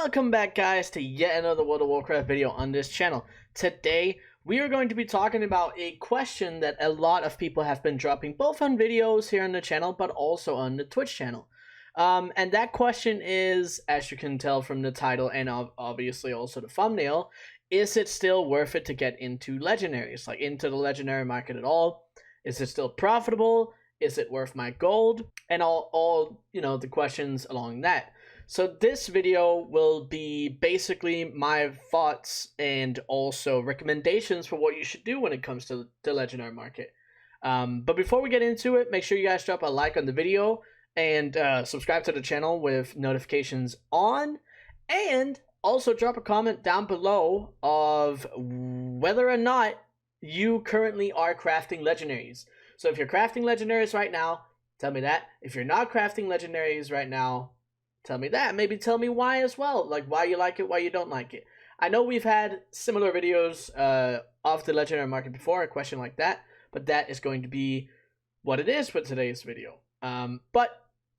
Welcome back, guys, to yet another World of Warcraft video on this channel. Today we are going to be talking about a question that a lot of people have been dropping both on videos here on the channel but also on the Twitch channel. And that question is, as you can tell from the title and obviously also the thumbnail, is it still worth it to get into legendaries, like into the legendary market at all? Is it still profitable? Is it worth my gold? And all the questions along that. So this video will be basically my thoughts and also recommendations for what you should do when it comes to the legendary market. But before we get into it, make sure you guys drop a like on the video and subscribe to the channel with notifications on, and also drop a comment down below of whether or not you currently are crafting legendaries. So if you're crafting legendaries right now, tell me that. If you're not crafting legendaries right now, tell me that. Maybe tell me why as well, like why you like it, why you don't like it. I know we've had similar videos of the legendary market before, a question like that, but that is going to be what it is for today's video. But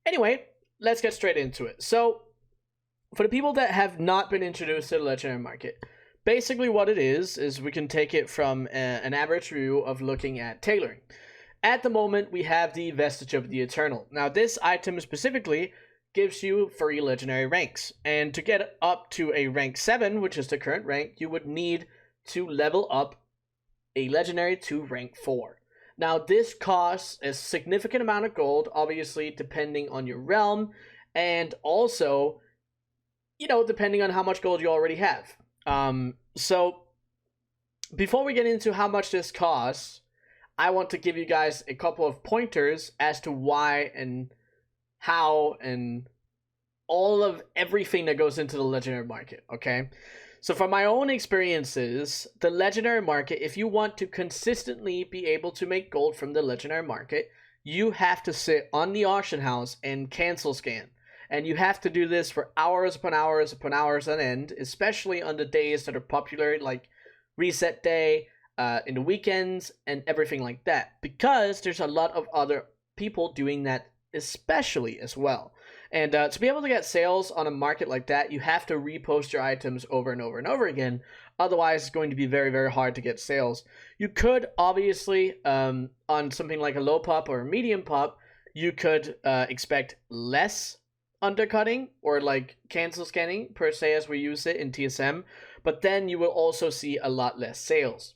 anyway, let's get straight into it. So for the people that have not been introduced to the legendary market, basically what it is we can take it from an average view of looking at tailoring. At the moment, we have the Vestige of the Eternal. Now, this item specifically gives you 3 legendary ranks, and to get up to a rank 7, which is the current rank, you would need to level up a legendary to rank 4. Now, this costs a significant amount of gold, obviously depending on your realm, and also, depending on how much gold you already have. So before we get into how much this costs, I want to give you guys a couple of pointers as to why and how and all of everything that goes into the legendary market, okay? So from my own experiences, the legendary market, if you want to consistently be able to make gold from the legendary market, you have to sit on the auction house and cancel scan. And you have to do this for hours upon hours upon hours on end, especially on the days that are popular, like reset day, in the weekends, and everything like that. Because there's a lot of other people doing that especially as well. And to be able to get sales on a market like that, you have to repost your items over and over and over again. Otherwise, it's going to be very, very hard to get sales. You could obviously, on something like a low pop or a medium pop, you could expect less undercutting or like cancel scanning per se as we use it in TSM, but then you will also see a lot less sales.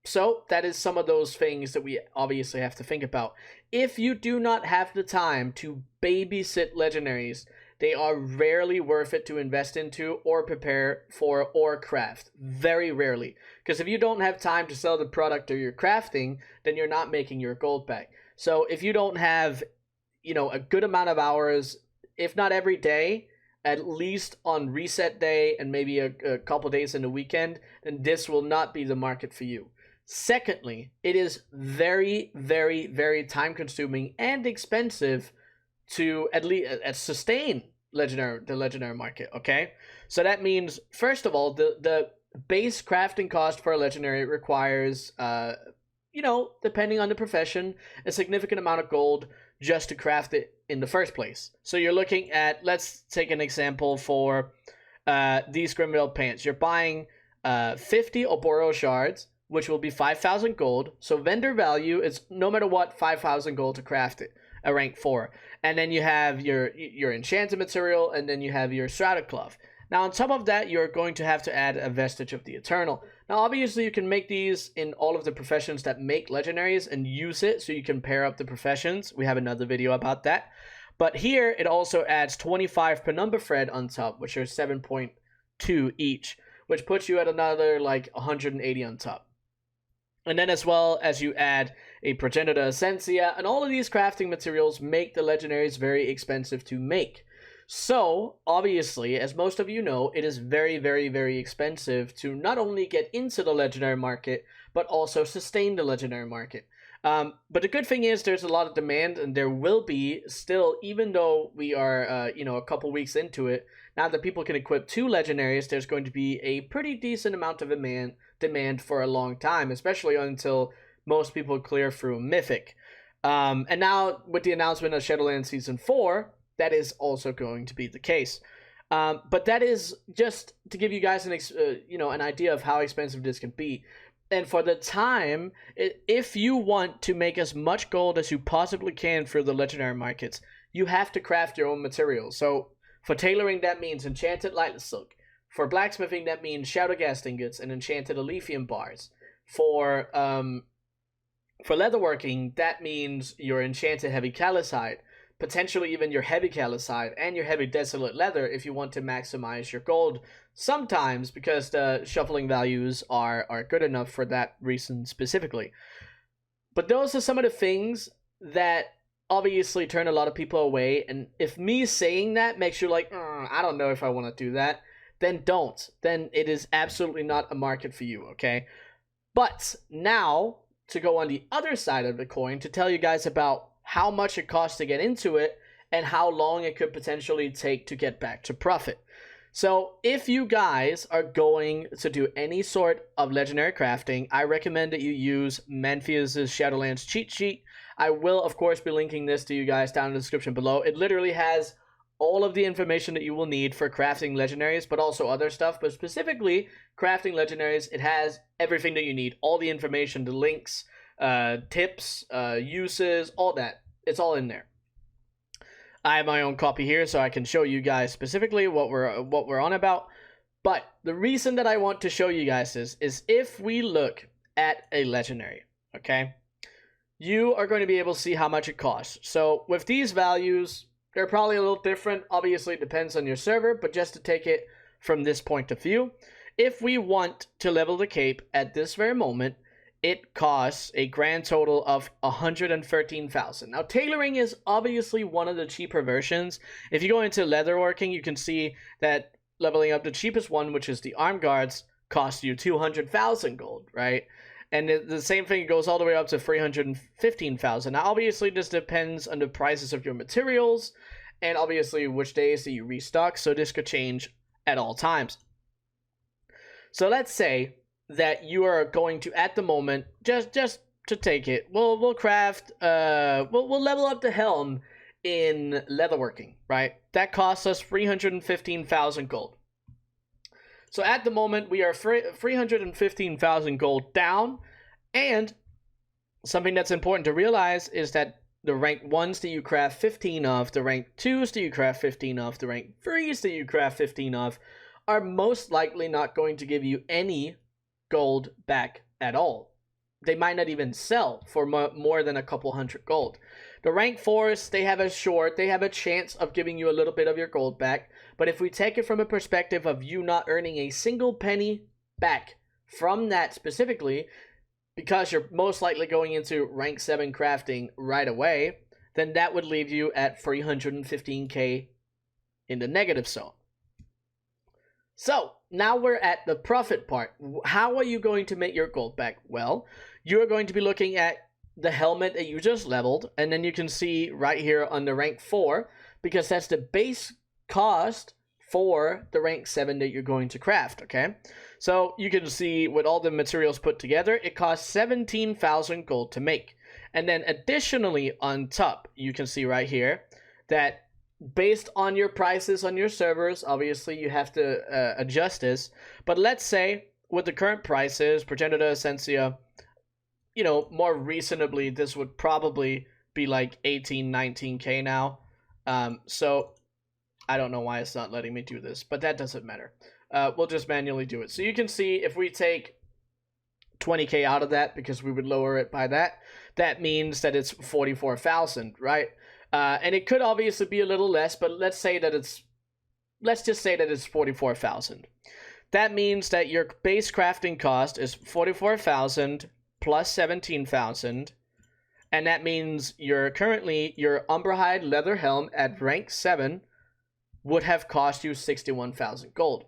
So that is some of those things that we obviously have to think about. If you do not have the time to babysit legendaries, they are rarely worth it to invest into or prepare for or craft. Very rarely. Because if you don't have time to sell the product or you're crafting, then you're not making your gold back. So if you don't have, a good amount of hours, if not every day, at least on reset day and maybe a couple days in the weekend, then this will not be the market for you. Secondly, it is very, very, very time consuming and expensive to at least sustain the legendary market, okay? So that means, first of all, the base crafting cost for a legendary requires, depending on the profession, a significant amount of gold just to craft it in the first place. So you're looking at, let's take an example for these Grimvale pants. You're buying 50 Oboro shards, which will be 5,000 gold. So vendor value is, no matter what, 5,000 gold to craft it, a rank 4. And then you have your enchanted material, and then you have your Strata Cloth. Now, on top of that, you're going to have to add a Vestige of the Eternal. Now, obviously, you can make these in all of the professions that make legendaries and use it so you can pair up the professions. We have another video about that. But here, it also adds 25 per number thread on top, which are 7.2 each, which puts you at another, like, 180 on top. And then as well as you add a Progenitor Essentia, and all of these crafting materials make the legendaries very expensive to make. So, obviously, as most of you know, it is very, very, very expensive to not only get into the legendary market, but also sustain the legendary market. But the good thing is there's a lot of demand, and there will be still, even though we are, a couple weeks into it, now that people can equip 2 legendaries, there's going to be a pretty decent amount of demand for a long time, especially until most people clear through Mythic. And now, with the announcement of Shadowlands Season 4, that is also going to be the case. But that is just to give you guys an idea of how expensive this can be. And for the time, if you want to make as much gold as you possibly can for the legendary markets, you have to craft your own materials. So for tailoring, that means enchanted lightless silk. For blacksmithing, that means shadow gas ingots and enchanted Alephium bars. For leatherworking, that means your enchanted heavy calcite, potentially even your heavy calcite and your heavy desolate leather if you want to maximize your gold sometimes, because the shuffling values are good enough for that reason specifically. But those are some of the things that obviously turn a lot of people away, and if me saying that makes you like, I don't know if I want to do that, then don't. Then it is absolutely not a market for you, okay? But now, to go on the other side of the coin, to tell you guys about how much it costs to get into it and how long it could potentially take to get back to profit. So if you guys are going to do any sort of legendary crafting, I recommend that you use Manpheus' Shadowlands cheat sheet. I will, of course, be linking this to you guys down in the description below. It literally has all of the information that you will need for crafting legendaries, but also other stuff. But specifically, crafting legendaries, it has everything that you need. All the information, the links, tips, uses, all that. It's all in there. I have my own copy here, so I can show you guys specifically what we're on about. But the reason that I want to show you guys is if we look at a legendary, okay, you are going to be able to see how much it costs. So with these values, they're probably a little different. Obviously, it depends on your server, but just to take it from this point of view, if we want to level the cape at this very moment, it costs a grand total of 113,000. Now, tailoring is obviously one of the cheaper versions. If you go into leatherworking, you can see that leveling up the cheapest one, which is the arm guards, costs you 200,000 gold, right? And the same thing goes all the way up to 315,000. Now, obviously, this depends on the prices of your materials and obviously which days that you restock, so this could change at all times. So let's say that you are going to, at the moment, just to take it, we'll craft, we'll level up the helm in leatherworking, right? That costs us 315,000 gold. So at the moment, we are 315,000 gold down, and something that's important to realize is that the rank 1s that you craft 15 of, the rank 2s that you craft 15 of, the rank 3s that you craft 15 of, are most likely not going to give you any gold back at all. They might not even sell for more than a couple hundred gold. The rank 4s, they have a chance of giving you a little bit of your gold back, but if we take it from a perspective of you not earning a single penny back from that specifically, because you're most likely going into rank 7 crafting right away, then that would leave you at 315k in the negative zone. So, now we're at the profit part. How are you going to make your gold back? Well, you're going to be looking at the helmet that you just leveled, and then you can see right here on the rank 4, because that's the base cost for the rank 7 that you're going to craft, okay? So, you can see with all the materials put together, it costs 17,000 gold to make. And then additionally on top, you can see right here that based on your prices on your servers, obviously you have to adjust this, but let's say with the current prices, Progenitor Essentia, you know, more reasonably, this would probably be like 18, 19k now. So I don't know why it's not letting me do this, but that doesn't matter. We'll just manually do it. So you can see if we take 20k out of that, because we would lower it by that, that means that it's 44,000, right? And it could obviously be a little less, but let's just say that it's 44,000. That means that your base crafting cost is 44,000 plus 17,000, and that means your Umberhide leather helm at rank 7 would have cost you 61,000 gold.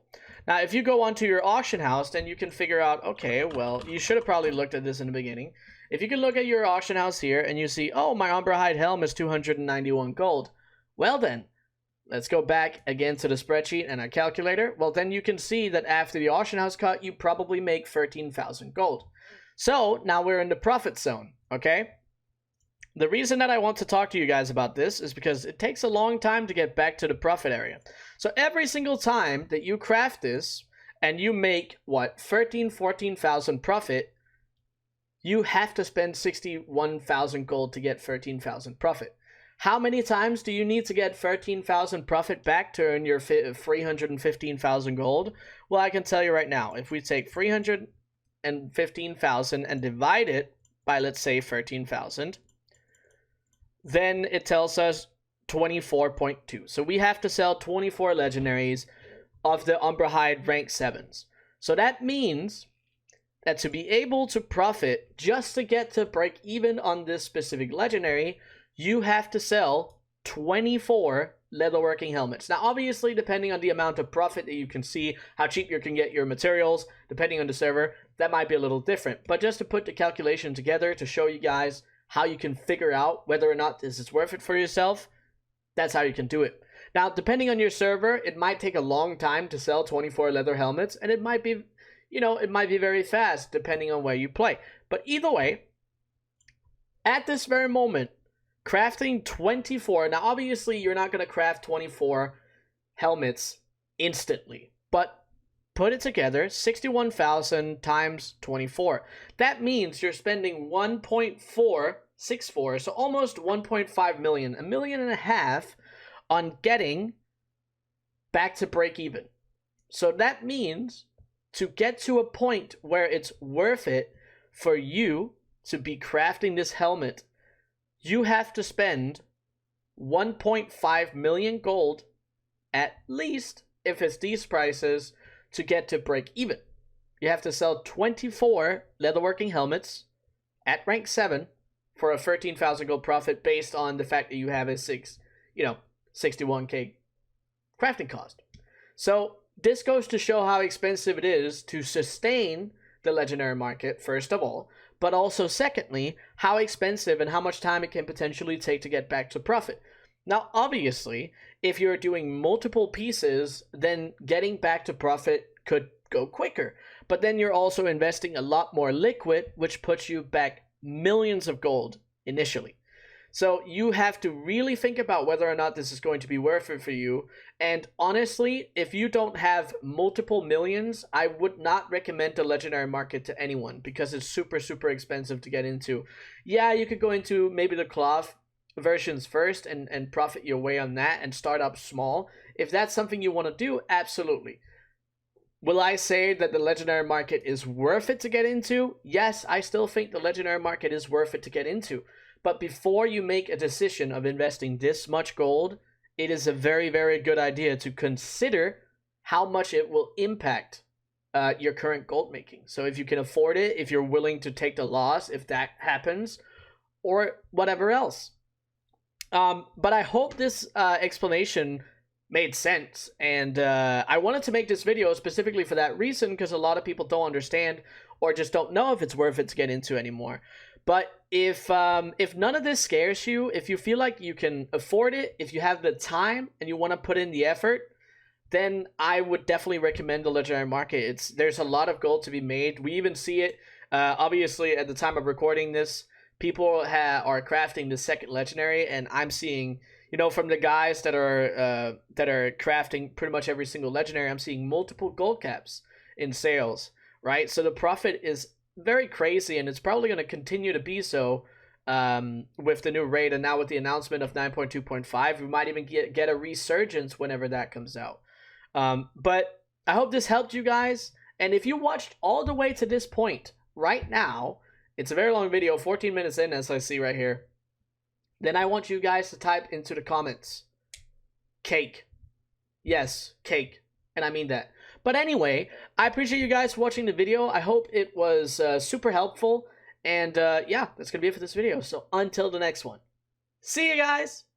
Now, if you go onto your auction house, then you can figure out, okay, well, you should have probably looked at this in the beginning. If you can look at your auction house here and you see, oh, my Umberhide helm is 291 gold. Well then, let's go back again to the spreadsheet and our calculator. Well, then you can see that after the auction house cut, you probably make 13,000 gold. So now we're in the profit zone, okay? The reason that I want to talk to you guys about this is because it takes a long time to get back to the profit area. So every single time that you craft this and you make, what, 14,000 profit, you have to spend 61,000 gold to get 13,000 profit. How many times do you need to get 13,000 profit back to earn your 315,000 gold? Well, I can tell you right now, if we take 315,000 and divide it by, let's say, 13,000, then it tells us 24.2. So we have to sell 24 legendaries of the Umbrahide rank 7s. So that means that to be able to profit, just to get to break even on this specific legendary, you have to sell 24 leatherworking helmets. Now, obviously, depending on the amount of profit that you can see, how cheap you can get your materials, depending on the server, that might be a little different. But just to put the calculation together to show you guys how you can figure out whether or not this is worth it for yourself, that's how you can do it. Now, depending on your server, it might take a long time to sell 24 leather helmets, and it might be, you know, it might be very fast depending on where you play. But either way, at this very moment, crafting 24, now obviously you're not going to craft 24 helmets instantly, but put it together, 61,000 times 24. That means you're spending 1.464, so almost 1.5 million, $1.5 million on getting back to break even. So that means to get to a point where it's worth it for you to be crafting this helmet, you have to spend 1.5 million gold at least, if it's these prices, to get to break even. You have to sell 24 leatherworking helmets at rank 7 for a 13,000 gold profit based on the fact that you have a 61k crafting cost. So this goes to show how expensive it is to sustain the legendary market, first of all, but also secondly, how expensive and how much time it can potentially take to get back to profit. Now, obviously, if you're doing multiple pieces, then getting back to profit could go quicker. But then you're also investing a lot more liquid, which puts you back millions of gold initially. So you have to really think about whether or not this is going to be worth it for you. And honestly, if you don't have multiple millions, I would not recommend the legendary market to anyone because it's super, super expensive to get into. Yeah, you could go into maybe the cloth versions first and profit your way on that and start up small. If that's something you want to do, absolutely. Will I say that the legendary market is worth it to get into? Yes, I still think the legendary market is worth it to get into. But before you make a decision of investing this much gold, it is a very, very good idea to consider how much it will impact your current gold making. So if you can afford it, if you're willing to take the loss, if that happens, or whatever else. But I hope this explanation made sense. And I wanted to make this video specifically for that reason, because a lot of people don't understand or just don't know if it's worth it to get into anymore. But if none of this scares you, if you feel like you can afford it, if you have the time and you want to put in the effort, then I would definitely recommend the legendary market. There's a lot of gold to be made. We even see it, obviously, at the time of recording this, people are crafting the second legendary, and I'm seeing, you know, from the guys that are crafting pretty much every single legendary, I'm seeing multiple gold caps in sales, right? So the profit is very crazy, and it's probably going to continue to be so with the new raid, and now with the announcement of 9.2.5, we might even get a resurgence whenever that comes out. But I hope this helped you guys, and if you watched all the way to this point right now, it's a very long video, 14 minutes in, as I see right here, then I want you guys to type into the comments, cake. Yes, cake, and I mean that. But anyway, I appreciate you guys watching the video. I hope it was super helpful. And yeah, that's going to be it for this video. So until the next one. See you guys!